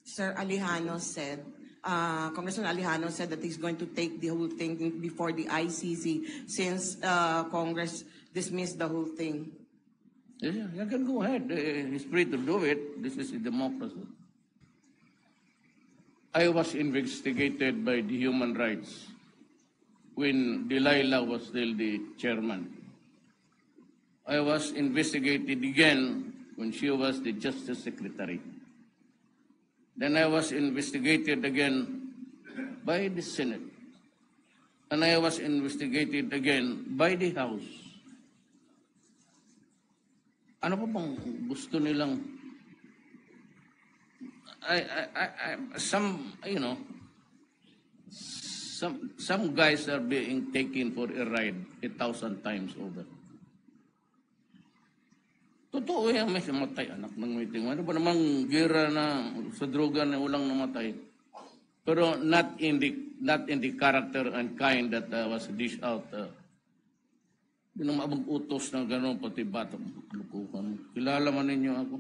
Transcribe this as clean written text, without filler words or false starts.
Sir Alejano said, Congressman Alejano said that he's going to take the whole thing before the ICC since Congress dismissed the whole thing. Yeah, you can go ahead. He's free to do it. This is a democracy. I was investigated by the human rights when Delilah was still the chairman. I was investigated again when she was the Justice Secretary. Then I was investigated again by the Senate. And I was investigated again by the House. Ano pa bang gusto nilang some guys are being taken for a ride 1,000 times over. Totoo yan, may namatay anak ng meeting. Ano ba namang gira na sa droga na walang namatay? Pero not in the character and kind that was dished out. Hindi na maabang utos ng gano'n pati batang lukukan. Kilala man ninyo ako.